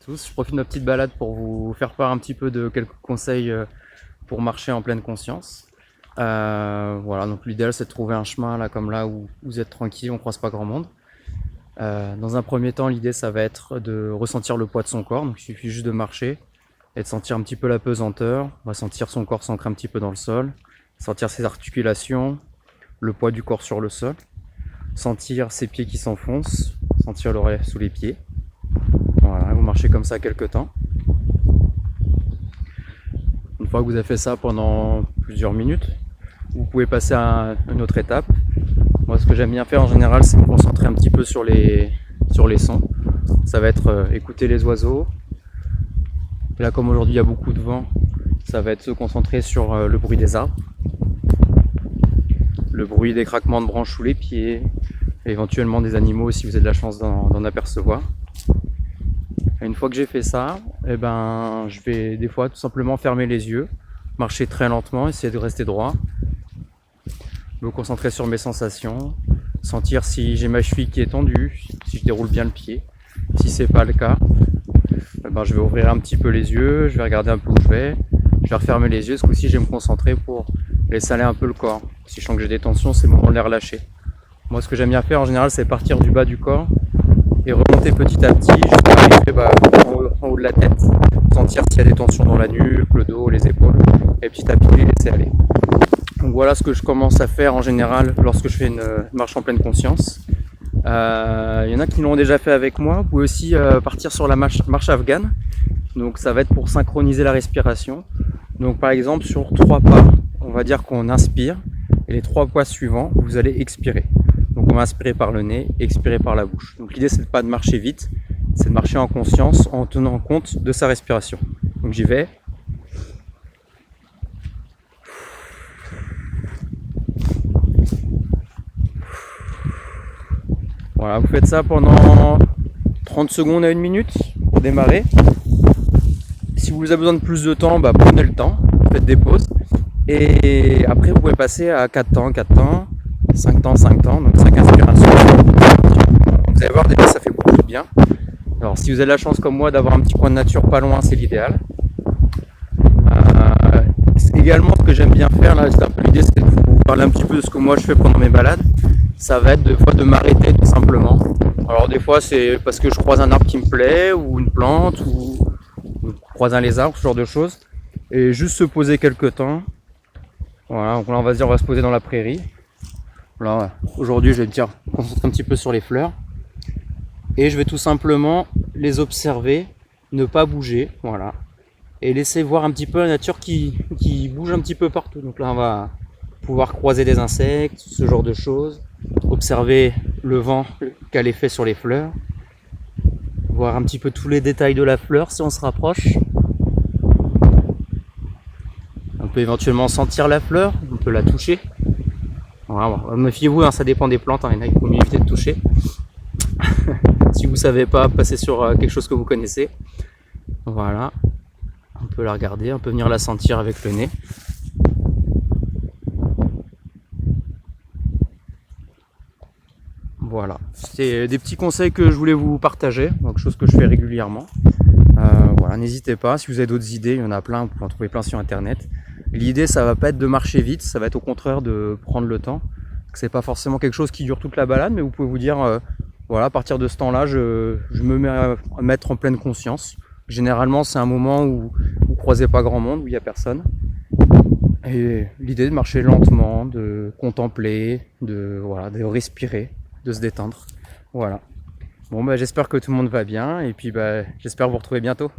tous, je profite de ma petite balade pour vous faire part un petit peu de quelques conseils pour marcher en pleine conscience. Voilà, donc l'idéal c'est de trouver un chemin là comme là où vous êtes tranquille, on croise pas grand monde. Dans un premier temps, l'idée ça va être de ressentir le poids de son corps, donc il suffit juste de marcher et de sentir un petit peu la pesanteur. On va sentir son corps s'ancrer un petit peu dans le sol, sentir ses articulations, le poids du corps sur le sol, sentir ses pieds qui s'enfoncent, sentir l'oreille sous les pieds. Voilà, vous marchez comme ça quelques temps. Une fois que vous avez fait ça pendant plusieurs minutes, vous pouvez passer à une autre étape. Moi, ce que j'aime bien faire en général, c'est me concentrer un petit peu sur les sons. Ça va être écouter les oiseaux. Et là, comme aujourd'hui il y a beaucoup de vent, ça va être se concentrer sur le bruit des arbres, le bruit des craquements de branches sous les pieds, éventuellement des animaux si vous avez de la chance d'en apercevoir. Et une fois que j'ai fait ça, je vais des fois tout simplement fermer les yeux, marcher très lentement, essayer de rester droit, me concentrer sur mes sensations, sentir si j'ai ma cheville qui est tendue, si je déroule bien le pied. Si c'est pas le cas, je vais ouvrir un petit peu les yeux, je vais regarder un peu où je vais refermer les yeux. Ce coup-ci, je vais me concentrer pour laisser aller un peu le corps. Si je sens que j'ai des tensions, c'est le moment de les relâcher. Moi, ce que j'aime bien faire en général, c'est partir du bas du corps et remonter petit à petit jusqu'à arriver en haut de la tête, sentir s'il y a des tensions dans la nuque, le dos, les épaules, et petit à petit les laisser aller. Donc voilà ce que je commence à faire en général lorsque je fais une marche en pleine conscience. Il y en a qui l'ont déjà fait avec moi. Vous pouvez aussi partir sur la marche afghane. Donc ça va être pour synchroniser la respiration. Donc par exemple sur 3 pas, on va dire qu'on inspire et les 3 pas suivants, vous allez expirer. Donc on va inspirer par le nez, expirer par la bouche. Donc l'idée c'est pas de marcher vite, c'est de marcher en conscience en tenant compte de sa respiration. Donc j'y vais. Voilà, vous faites ça pendant 30 secondes à 1 minute pour démarrer. Si vous avez besoin de plus de temps, prenez le temps, faites des pauses. Et après, vous pouvez passer à 4 temps, 5 temps, 5 temps, donc 5 inspirations. Vous allez voir, déjà, ça fait beaucoup de bien. Alors, si vous avez la chance comme moi d'avoir un petit coin de nature pas loin, c'est l'idéal. Également, ce que j'aime bien faire, là, c'est un peu l'idée, c'est de vous parler un petit peu de ce que moi je fais pendant mes balades. Ça va être des fois de m'arrêter tout simplement. Alors des fois c'est parce que je croise un arbre qui me plaît, ou une plante, ou croise un lézard, ce genre de choses. Et juste se poser quelques temps. Voilà, donc là on va se dire on va se poser dans la prairie. Là, aujourd'hui je vais me concentrer un petit peu sur les fleurs. Et je vais tout simplement les observer, ne pas bouger, voilà. Et laisser voir un petit peu la nature qui bouge un petit peu partout. Donc là on va pouvoir croiser des insectes, ce genre de choses. Observer le vent qu'a l'effet sur les fleurs, voir un petit peu tous les détails de la fleur si on se rapproche. On peut éventuellement sentir la fleur, on peut la toucher. Voilà, méfiez-vous, ça dépend des plantes, il y en a qu'il faut mieux éviter de toucher. Si vous savez pas, passez sur quelque chose que vous connaissez. Voilà, on peut la regarder, on peut venir la sentir avec le nez. Voilà, c'est des petits conseils que je voulais vous partager, donc chose que je fais régulièrement. Voilà, n'hésitez pas, si vous avez d'autres idées, il y en a plein, vous pouvez en trouver plein sur internet. L'idée, ça va pas être de marcher vite, ça va être au contraire de prendre le temps. C'est pas forcément quelque chose qui dure toute la balade, mais vous pouvez vous dire, voilà, à partir de ce temps-là, je me mets à mettre en pleine conscience. Généralement, c'est un moment où vous croisez pas grand monde, où il y a personne. Et l'idée de marcher lentement, de contempler, de respirer, de se détendre. Voilà. Bon, j'espère que tout le monde va bien et puis j'espère vous retrouver bientôt.